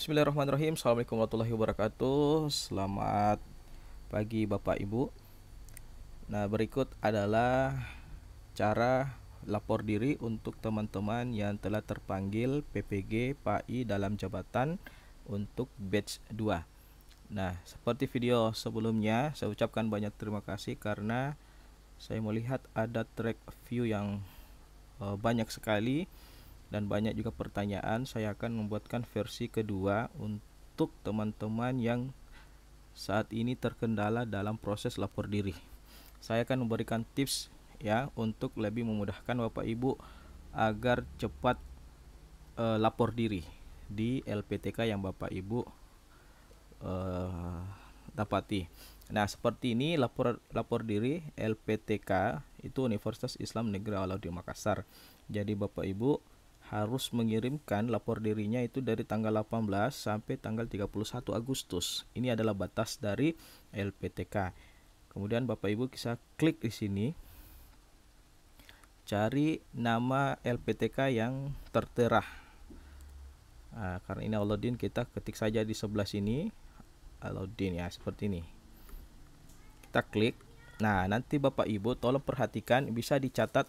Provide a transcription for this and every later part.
Bismillahirrahmanirrahim. Assalamualaikum warahmatullahi wabarakatuh. Selamat pagi Bapak Ibu. Nah, berikut adalah cara lapor diri untuk teman-teman yang telah terpanggil PPG PAI dalam jabatan untuk batch 2. Nah, seperti video sebelumnya, saya ucapkan banyak terima kasih karena saya melihat ada track view yang banyak sekali dan banyak juga pertanyaan. Saya akan membuatkan versi kedua untuk teman-teman yang saat ini terkendala dalam proses lapor diri. Saya akan memberikan tips ya untuk lebih memudahkan Bapak Ibu agar cepat lapor diri di LPTK yang Bapak Ibu dapati. Nah, seperti ini lapor diri LPTK itu Universitas Islam Negeri Alauddin Makassar. Jadi Bapak Ibu harus mengirimkan lapor dirinya itu dari tanggal 18 sampai tanggal 31 Agustus. Ini adalah batas dari LPTK. Kemudian Bapak Ibu bisa klik di sini, cari nama LPTK yang tertera. Nah, karena ini Alauddin, kita ketik saja di sebelah sini Alauddin ya, seperti ini. Kita klik. Nah, nanti Bapak Ibu tolong perhatikan, bisa dicatat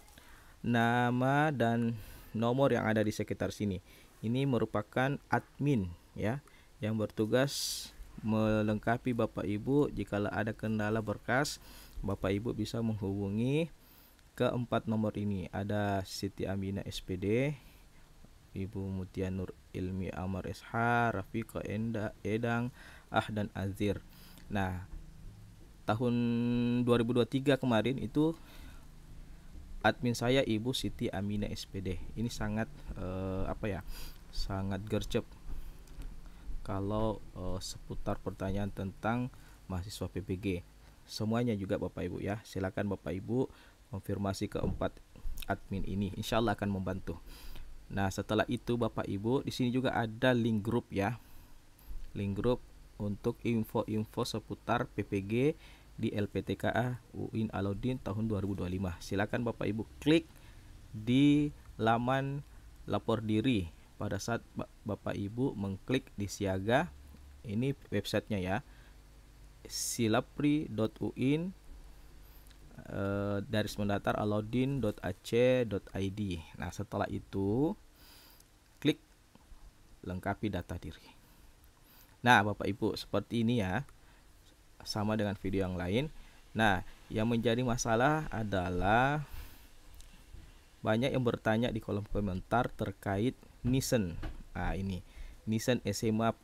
nama dan nomor yang ada di sekitar sini. Ini merupakan admin ya, yang bertugas melengkapi Bapak Ibu. Jika ada kendala berkas, Bapak Ibu bisa menghubungi ke 4 nomor ini. Ada Siti Aminah SPD, Ibu Mutia Nur Ilmi Amar SH, Rafiqa Edang, dan Azir. Nah, tahun 2023 kemarin itu admin saya Ibu Siti Aminah SPD. Ini sangat sangat gercep kalau seputar pertanyaan tentang mahasiswa PPG. Semuanya juga Bapak Ibu ya. Silakan Bapak Ibu konfirmasi ke 4 admin ini. Insya Allah akan membantu. Nah, setelah itu Bapak Ibu, di sini juga ada link grup ya. Link grup untuk info-info seputar PPG di LPTKA UIN Alauddin tahun 2025. Silakan Bapak Ibu klik di laman lapor diri. Pada saat Bapak Ibu mengklik di siaga, ini websitenya ya, silapri.uin garis mendatar alauddin.ac.id. Nah, setelah itu klik lengkapi data diri. Nah, Bapak Ibu, seperti ini ya, sama dengan video yang lain. Nah, yang menjadi masalah adalah banyak yang bertanya di kolom komentar terkait Nisen. Nah, ini Nisen SMA.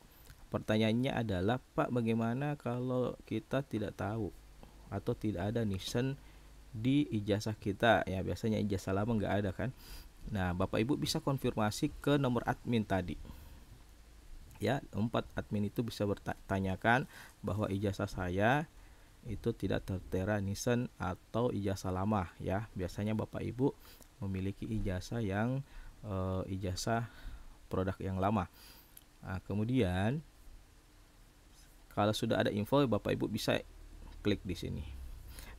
Pertanyaannya adalah, Pak, bagaimana kalau kita tidak tahu atau tidak ada Nisen di ijazah kita? Ya, biasanya ijazah lama nggak ada kan. Nah, Bapak Ibu bisa konfirmasi ke nomor admin tadi ya. 4 admin itu bisa bertanyakan bahwa ijazah saya itu tidak tertera Nisen atau ijazah lama ya. Biasanya Bapak Ibu memiliki ijazah yang ijazah produk yang lama. Nah, kemudian kalau sudah ada info, Bapak Ibu bisa klik di sini.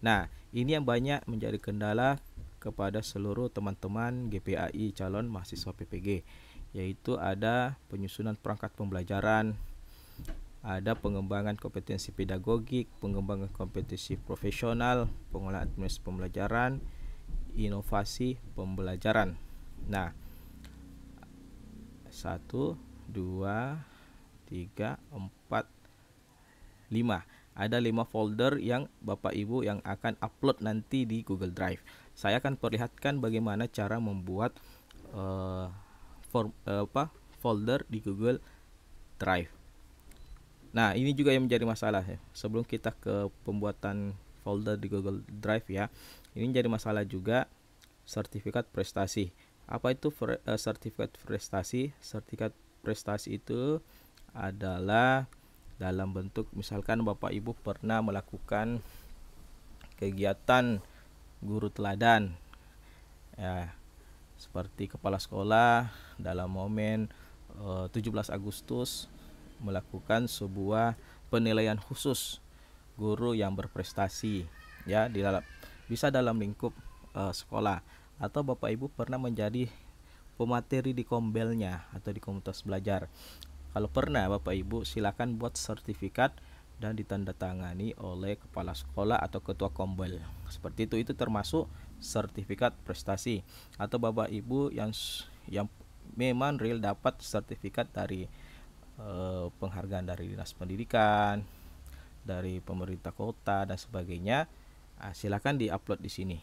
Nah, ini yang banyak menjadi kendala kepada seluruh teman-teman GPAI calon mahasiswa PPG, yaitu ada penyusunan perangkat pembelajaran, ada pengembangan kompetensi pedagogik, pengembangan kompetensi profesional, pengolahan administrasi pembelajaran, inovasi pembelajaran. Nah, 1, 2, 3, 4, 5. Ada 5 folder yang Bapak Ibu yang akan upload nanti di Google Drive. Saya akan perlihatkan bagaimana cara membuat folder di Google Drive. Nah, ini juga yang menjadi masalah ya. Sebelum kita ke pembuatan folder di Google Drive ya, ini menjadi masalah juga sertifikat prestasi. Apa itu sertifikat prestasi? Sertifikat prestasi itu adalah dalam bentuk, misalkan Bapak Ibu pernah melakukan kegiatan guru teladan ya, seperti kepala sekolah dalam momen 17 Agustus melakukan sebuah penilaian khusus guru yang berprestasi ya, bisa dalam lingkup sekolah, atau Bapak Ibu pernah menjadi pemateri di kombelnya atau di komunitas belajar. Kalau pernah Bapak Ibu, silakan buat sertifikat dan ditandatangani oleh kepala sekolah atau ketua kombel. Seperti itu termasuk sertifikat prestasi. Atau Bapak Ibu yang memang real dapat sertifikat dari penghargaan dari Dinas Pendidikan, dari pemerintah kota dan sebagainya, silakan diupload di sini.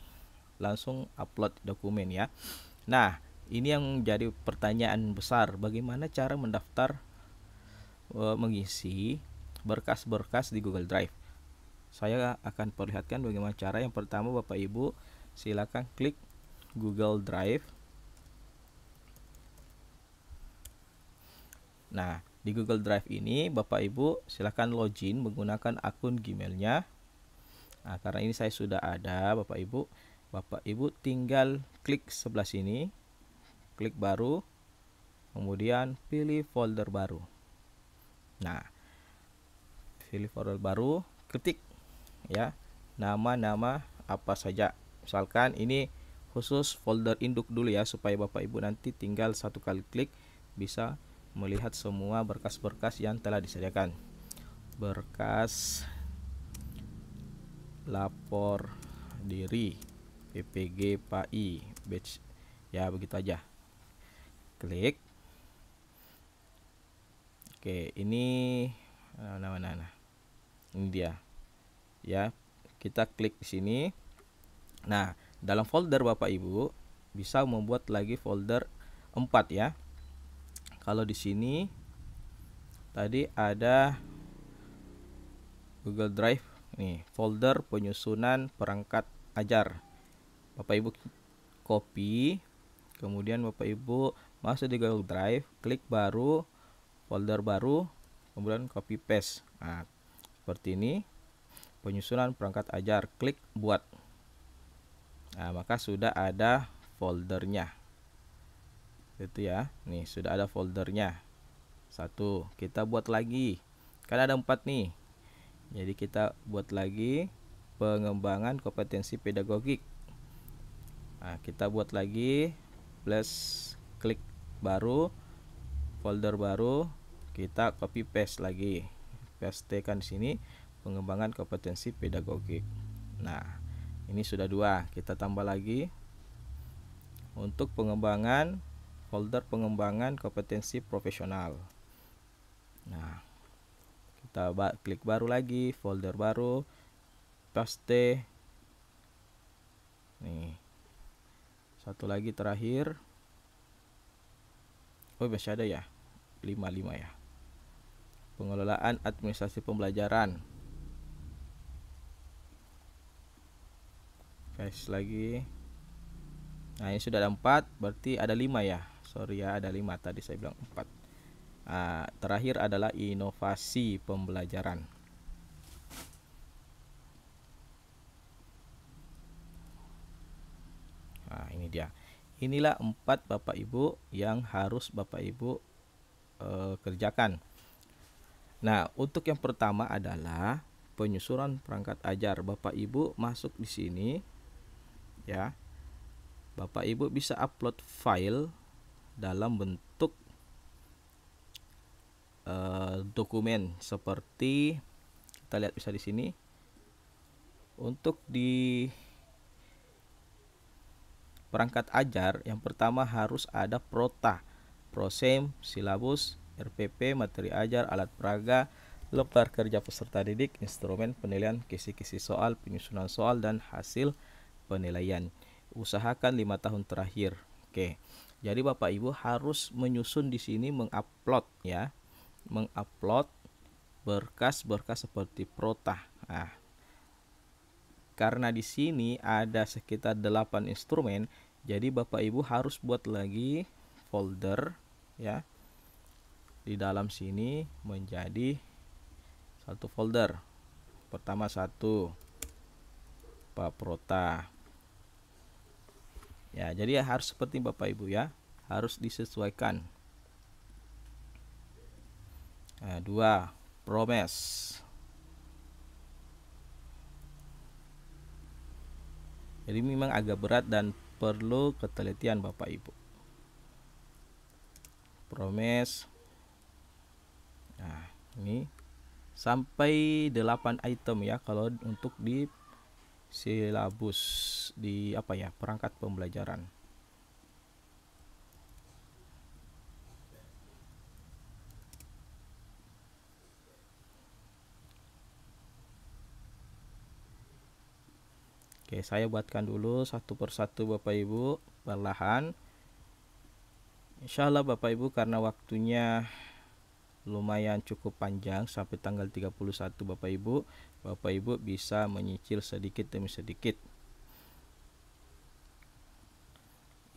Langsung upload dokumen ya. Nah, ini yang menjadi pertanyaan besar, bagaimana cara mendaftar mengisi berkas-berkas di Google Drive. Saya akan perlihatkan bagaimana cara. Yang pertama Bapak Ibu silakan klik Google Drive. Nah, di Google Drive ini Bapak Ibu silakan login menggunakan akun Gmailnya. Nah, karena ini saya sudah ada Bapak Ibu tinggal klik sebelah sini, klik baru, kemudian pilih folder baru. Nah, pilih folder baru, ketik ya nama-nama apa saja. Misalkan ini khusus folder induk dulu ya, supaya Bapak Ibu nanti tinggal satu kali klik bisa melihat semua berkas-berkas yang telah disediakan. Berkas lapor diri PPG PAI batch ya, begitu aja. Klik. Oke, ini ini dia ya, kita klik di sini. Nah, dalam folder Bapak Ibu bisa membuat lagi folder 4 ya. Kalau di sini tadi ada Google Drive nih, folder penyusunan perangkat ajar. Bapak Ibu copy, kemudian Bapak Ibu masuk di Google Drive, klik baru, folder baru, kemudian copy paste. Nah, seperti ini, penyusunan perangkat ajar, klik buat. Nah, maka sudah ada foldernya. Itu ya, nih sudah ada foldernya. Satu, kita buat lagi. Kan ada 4 nih. Jadi kita buat lagi pengembangan kompetensi pedagogik. Nah, kita buat lagi, plus klik baru, folder baru, kita copy paste lagi, pastekan di sini pengembangan kompetensi pedagogik. Nah, ini sudah 2, kita tambah lagi untuk pengembangan folder pengembangan kompetensi profesional. Nah, kita klik baru lagi, folder baru, paste. Nih, satu lagi terakhir. Oh, masih ada ya, 5 ya. Pengelolaan administrasi pembelajaran. Guys lagi. Nah, ini sudah ada 4, berarti ada 5 ya. Sorry ya, ada 5, tadi saya bilang 4. Nah, terakhir adalah inovasi pembelajaran. Nah, ini dia. Inilah 4 Bapak Ibu yang harus Bapak Ibu kerjakan. Nah, untuk yang pertama adalah penyusunan perangkat ajar. Bapak Ibu masuk di sini ya. Bapak Ibu bisa upload file dalam bentuk dokumen seperti kita lihat bisa di sini. Untuk di perangkat ajar yang pertama harus ada prota, prosem, silabus, RPP, materi ajar, alat peraga, lembar kerja peserta didik, instrumen penilaian, kisi-kisi soal, penyusunan soal, dan hasil penilaian. Usahakan 5 tahun terakhir. Oke, jadi Bapak Ibu harus menyusun di sini, mengupload ya, mengupload berkas-berkas seperti prota. Nah, karena di sini ada sekitar 8 instrumen, jadi Bapak Ibu harus buat lagi folder ya. Di dalam sini menjadi satu folder. Pertama 1 Pak Prota. Ya, jadi harus seperti Bapak Ibu ya, harus disesuaikan. Nah, 2 Promes. Jadi memang agak berat dan perlu ketelitian Bapak Ibu. Promes. Ini sampai 8 item ya kalau untuk di silabus di perangkat pembelajaran. Oke, saya buatkan dulu satu persatu Bapak Ibu perlahan. Insya Allah Bapak Ibu, karena waktunya lumayan cukup panjang sampai tanggal 31 Bapak Ibu bisa menyicil sedikit demi sedikit.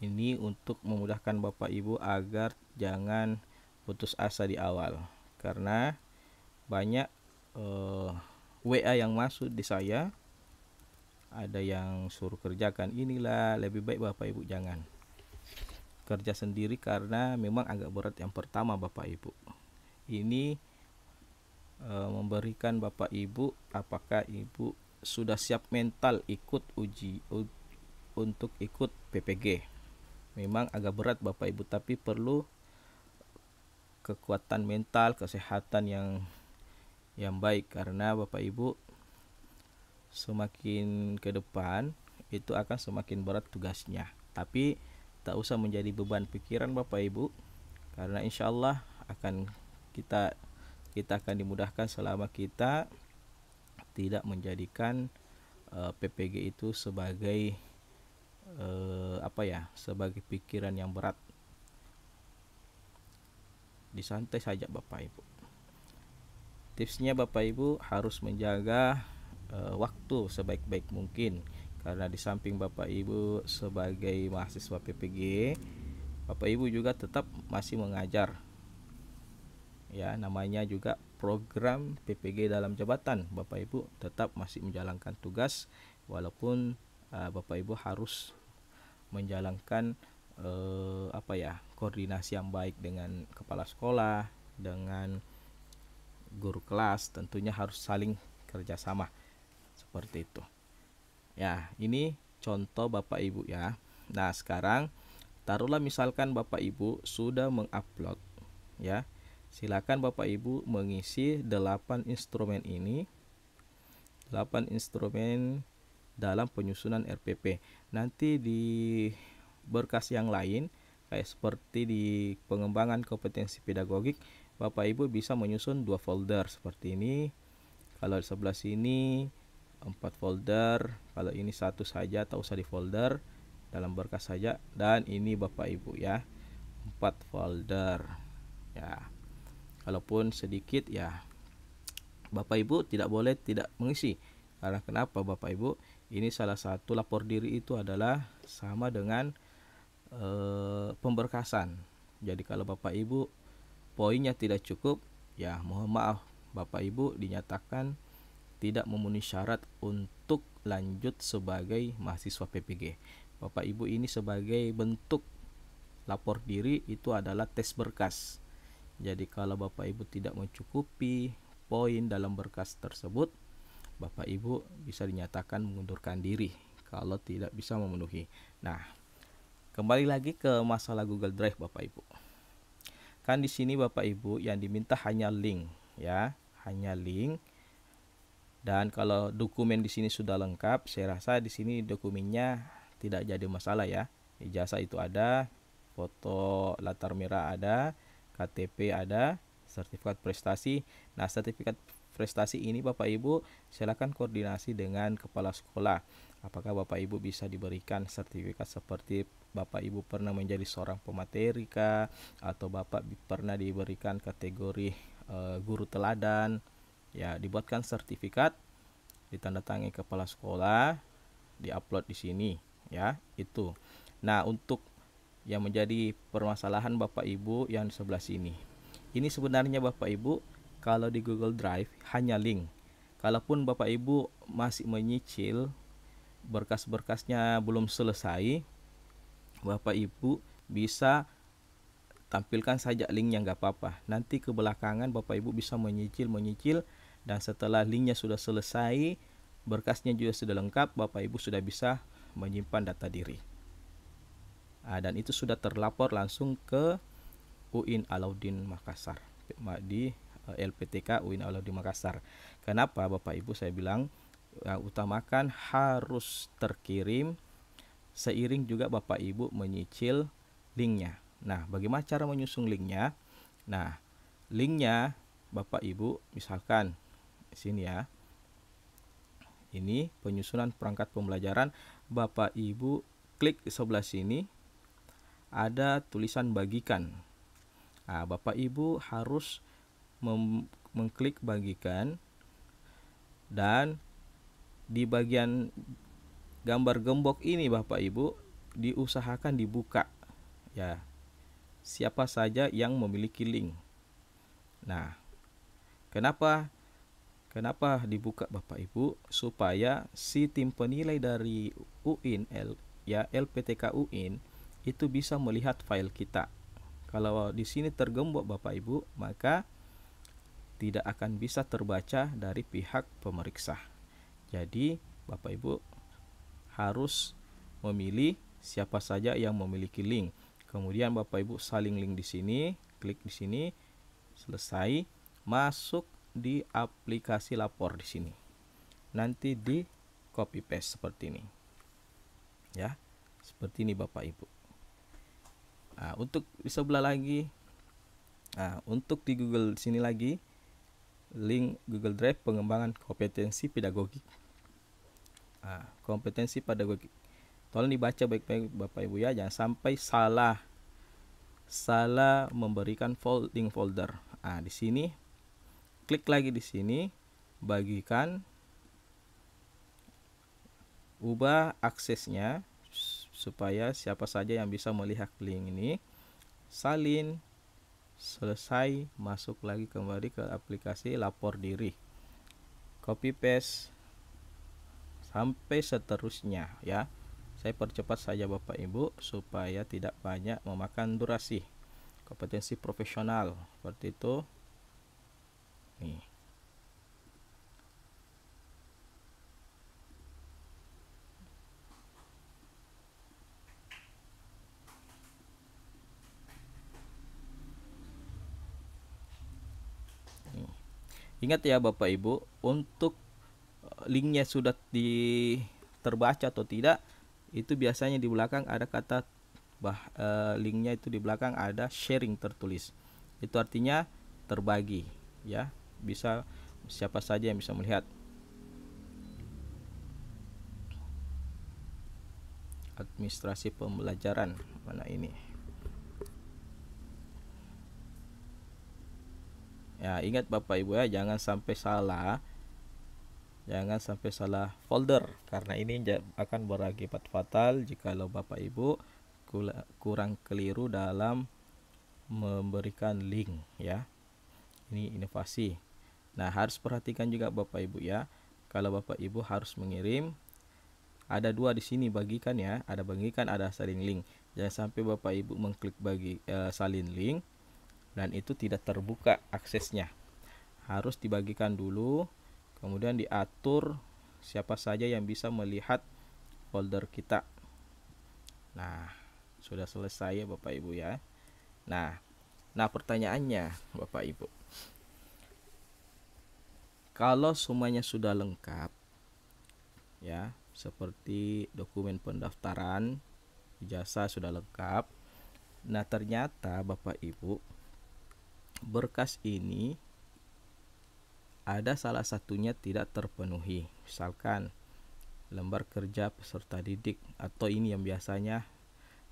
Ini untuk memudahkan Bapak Ibu agar jangan putus asa di awal, karena banyak WA yang masuk di saya, ada yang suruh kerjakan inilah. Lebih baik Bapak Ibu jangan kerja sendiri karena memang agak berat yang pertama Bapak Ibu. Ini memberikan Bapak Ibu apakah Ibu sudah siap mental ikut uji untuk ikut PPG. Memang agak berat Bapak Ibu, tapi perlu kekuatan mental, kesehatan yang baik, karena Bapak Ibu semakin ke depan itu akan semakin berat tugasnya. Tapi tak usah menjadi beban pikiran Bapak Ibu, karena insya Allah kita akan dimudahkan selama kita tidak menjadikan PPG itu sebagai sebagai pikiran yang berat. Disantai saja Bapak Ibu. Tipsnya Bapak Ibu harus menjaga waktu sebaik-baik mungkin, karena di samping Bapak Ibu sebagai mahasiswa PPG, Bapak Ibu juga tetap masih mengajar. Ya, namanya juga program PPG dalam jabatan. Bapak Ibu tetap masih menjalankan tugas walaupun Bapak Ibu harus menjalankan koordinasi yang baik dengan kepala sekolah, dengan guru kelas, tentunya harus saling kerjasama seperti itu. Ya, ini contoh Bapak Ibu ya. Nah, sekarang taruhlah misalkan Bapak Ibu sudah mengupload ya. Silakan Bapak Ibu mengisi 8 instrumen ini. 8 instrumen dalam penyusunan RPP. Nanti di berkas yang lain kayak seperti di pengembangan kompetensi pedagogik, Bapak Ibu bisa menyusun 2 folder seperti ini. Kalau di sebelah sini 4 folder, kalau ini satu saja tak usah di folder, dalam berkas saja. Dan ini Bapak Ibu ya, 4 folder ya. Kalaupun sedikit ya Bapak Ibu tidak boleh tidak mengisi. Karena kenapa Bapak Ibu? Ini salah satu lapor diri itu adalah sama dengan pemberkasan. Jadi kalau Bapak Ibu poinnya tidak cukup, ya mohon maaf Bapak Ibu dinyatakan tidak memenuhi syarat untuk lanjut sebagai mahasiswa PPG. Bapak Ibu ini sebagai bentuk lapor diri itu adalah tes berkas. Jadi kalau Bapak Ibu tidak mencukupi poin dalam berkas tersebut, Bapak Ibu bisa dinyatakan mengundurkan diri kalau tidak bisa memenuhi. Nah, kembali lagi ke masalah Google Drive Bapak Ibu. Kan di sini Bapak Ibu yang diminta hanya link ya, hanya link. Dan kalau dokumen di sini sudah lengkap, saya rasa di sini dokumennya tidak jadi masalah ya. Ijazah itu ada, foto latar merah ada, KTP ada, sertifikat prestasi. Nah, sertifikat prestasi ini Bapak Ibu silakan koordinasi dengan kepala sekolah. Apakah Bapak Ibu bisa diberikan sertifikat seperti Bapak Ibu pernah menjadi seorang pemateri kah, atau Bapak pernah diberikan kategori guru teladan. Ya, dibuatkan sertifikat, ditandatangani kepala sekolah, diupload di sini ya, itu. Nah, untuk yang menjadi permasalahan Bapak Ibu yang sebelah sini, ini sebenarnya Bapak Ibu kalau di Google Drive hanya link. Kalaupun Bapak Ibu masih menyicil, berkas-berkasnya belum selesai, Bapak Ibu bisa tampilkan saja linknya, nggak apa-apa. Nanti ke belakangan Bapak Ibu bisa menyicil, dan setelah linknya sudah selesai, berkasnya juga sudah lengkap, Bapak Ibu sudah bisa menyimpan data diri. Dan itu sudah terlapor langsung ke UIN Alauddin Makassar di LPTK UIN Alauddin Makassar. Kenapa Bapak Ibu saya bilang utamakan harus terkirim seiring juga Bapak Ibu menyicil linknya. Nah, bagaimana cara menyusun linknya? Nah, linknya Bapak Ibu misalkan di sini ya. Ini penyusunan perangkat pembelajaran. Bapak Ibu klik di sebelah sini ada tulisan bagikan. Nah, Bapak Ibu harus mengklik bagikan, dan di bagian gambar gembok ini Bapak Ibu diusahakan dibuka ya, siapa saja yang memiliki link. Nah, kenapa dibuka Bapak Ibu? Supaya si tim penilai dari UIN LPTK UIN itu bisa melihat file kita. Kalau di sini tergembok Bapak Ibu, maka tidak akan bisa terbaca dari pihak pemeriksa. Jadi Bapak Ibu harus memilih siapa saja yang memiliki link. Kemudian Bapak Ibu salin link di sini, klik di sini, selesai, masuk di aplikasi lapor di sini. Nanti di copy paste seperti ini. Ya, seperti ini Bapak Ibu. Nah, untuk di sebelah lagi, untuk di Google sini lagi, link Google Drive pengembangan kompetensi pedagogik. Kompetensi pedagogik. Tolong dibaca baik-baik Bapak Ibu ya, jangan sampai salah memberikan link folder. Di sini klik lagi di sini, bagikan, ubah aksesnya supaya siapa saja yang bisa melihat link ini, salin, selesai, masuk lagi kembali ke aplikasi lapor diri, copy paste sampai seterusnya ya. Saya percepat saja Bapak Ibu supaya tidak banyak memakan durasi. Kompetensi profesional seperti itu nih. Ingat ya Bapak Ibu, untuk linknya sudah terbaca atau tidak, itu biasanya di belakang ada kata linknya itu di belakang ada sharing tertulis. Itu artinya terbagi ya, bisa siapa saja yang bisa melihat. Administrasi pembelajaran mana ini? Ya, ingat Bapak Ibu ya, jangan sampai salah folder, karena ini akan berakibat fatal jikalau Bapak Ibu kurang keliru dalam memberikan link ya. Ini inovasi. Nah, harus perhatikan juga Bapak Ibu ya, kalau Bapak Ibu harus mengirim, ada dua di sini bagikan ya, ada bagikan, ada salin link. Jangan sampai Bapak Ibu mengklik salin link dan itu tidak terbuka aksesnya. Harus dibagikan dulu, kemudian diatur siapa saja yang bisa melihat folder kita. Nah, sudah selesai ya Bapak Ibu ya. Nah, pertanyaannya Bapak Ibu, kalau semuanya sudah lengkap ya, seperti dokumen pendaftaran, ijazah sudah lengkap. Nah, ternyata Bapak Ibu, berkas ini ada salah satunya tidak terpenuhi. Misalkan lembar kerja peserta didik, atau ini yang biasanya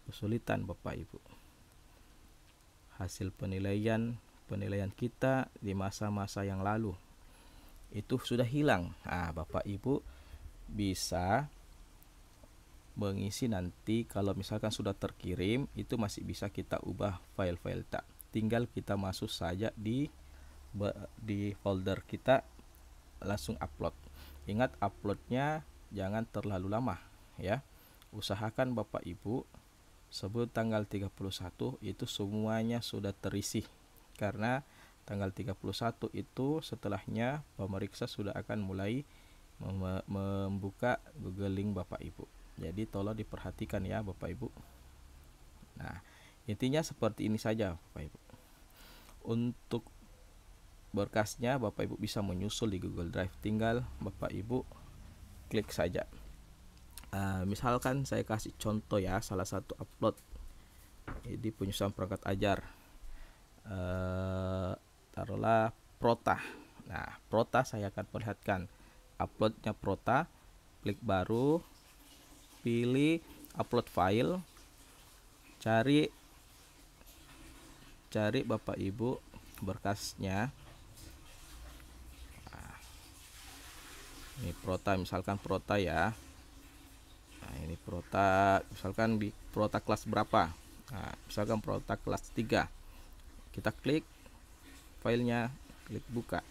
kesulitan Bapak Ibu. Hasil penilaian kita di masa-masa yang lalu itu sudah hilang. Bapak Ibu bisa mengisi nanti, kalau misalkan sudah terkirim, itu masih bisa kita ubah file-file tak. Tinggal kita masuk saja di folder kita, langsung upload. Ingat, uploadnya jangan terlalu lama ya. Usahakan Bapak Ibu sebelum tanggal 31 itu semuanya sudah terisi, karena tanggal 31 itu setelahnya pemeriksa sudah akan mulai membuka Google Link Bapak Ibu. Jadi tolong diperhatikan ya Bapak Ibu. Nah, intinya seperti ini saja Bapak Ibu. Untuk berkasnya Bapak Ibu bisa menyusul di Google Drive, tinggal Bapak Ibu klik saja. Misalkan saya kasih contoh ya, salah satu upload jadi penyusunan perangkat ajar, taruhlah Prota. Nah, Prota saya akan perlihatkan uploadnya Prota, klik baru, pilih upload file, cari Bapak Ibu berkasnya. Ini Prota, misalkan Prota ya. Nah, ini Prota, misalkan di Prota kelas berapa? Nah, misalkan Prota kelas 3. Kita klik filenya, klik buka.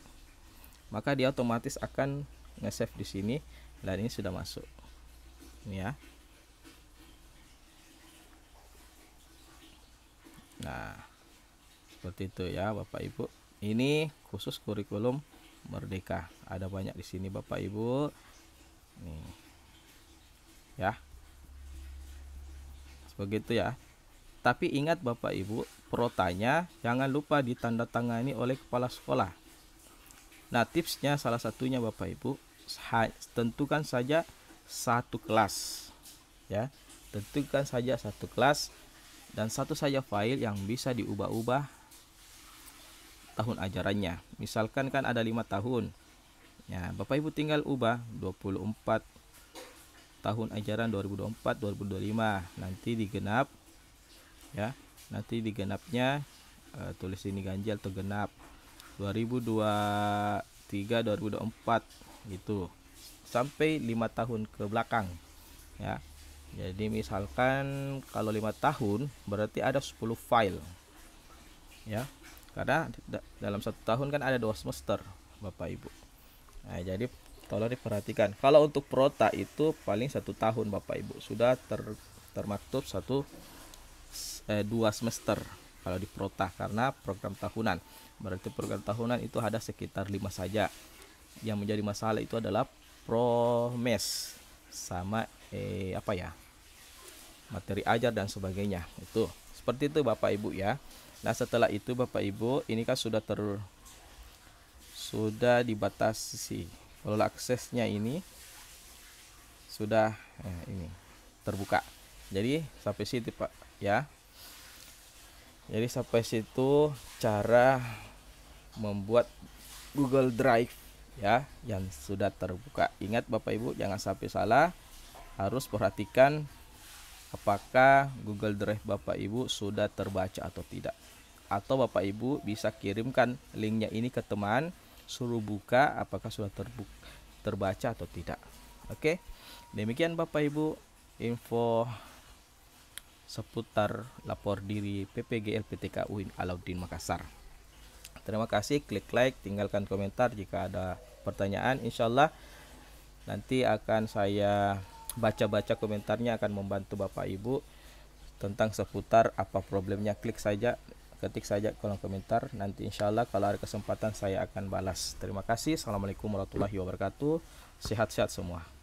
Maka dia otomatis akan nge-save di sini dan ini sudah masuk. Ini ya. Nah, seperti itu ya Bapak Ibu. Ini khusus kurikulum Merdeka. Ada banyak di sini Bapak Ibu. Nih. Ya. Begitu ya. Tapi ingat Bapak Ibu, Protanya jangan lupa ditandatangani oleh kepala sekolah. Nah, tipsnya salah satunya Bapak Ibu, tentukan saja satu kelas. Ya. Tentukan saja satu kelas dan satu saja file yang bisa diubah-ubah tahun ajarannya. Misalkan kan ada 5 tahun. Ya, Bapak Ibu tinggal ubah 24 tahun ajaran 2024-2025. Nanti digenap ya. Nanti digenapnya tulis ini ganjil atau genap 2023-2024 gitu. Sampai 5 tahun ke belakang ya. Jadi misalkan kalau 5 tahun berarti ada 10 file. Ya. Karena dalam 1 tahun kan ada 2 semester Bapak Ibu. Nah, jadi tolong diperhatikan. Kalau untuk Prota itu paling 1 tahun Bapak Ibu. Sudah termaktub 2 semester kalau di Prota, karena program tahunan. Berarti program tahunan itu ada sekitar 5 saja. Yang menjadi masalah itu adalah promes sama materi ajar dan sebagainya. Itu seperti itu Bapak Ibu ya. Nah, setelah itu Bapak Ibu, ini kan sudah dibatasi. Kalau aksesnya ini sudah ini terbuka. Jadi sampai situ Pak ya. Jadi sampai situ cara membuat Google Drive ya yang sudah terbuka. Ingat Bapak Ibu, jangan sampai salah. Harus perhatikan apakah Google Drive Bapak Ibu sudah terbaca atau tidak. Atau Bapak Ibu bisa kirimkan linknya ini ke teman, suruh buka apakah sudah terbaca atau tidak. Oke, demikian Bapak Ibu info seputar lapor diri PPG LPTK UIN Alauddin Makassar. Terima kasih, klik like, tinggalkan komentar jika ada pertanyaan. Insyaallah nanti akan saya baca-baca komentarnya, akan membantu Bapak Ibu tentang seputar apa problemnya. Ketik saja kolom komentar, nanti insyaallah kalau ada kesempatan saya akan balas. Terima kasih. Assalamualaikum warahmatullahi wabarakatuh. Sehat-sehat semua.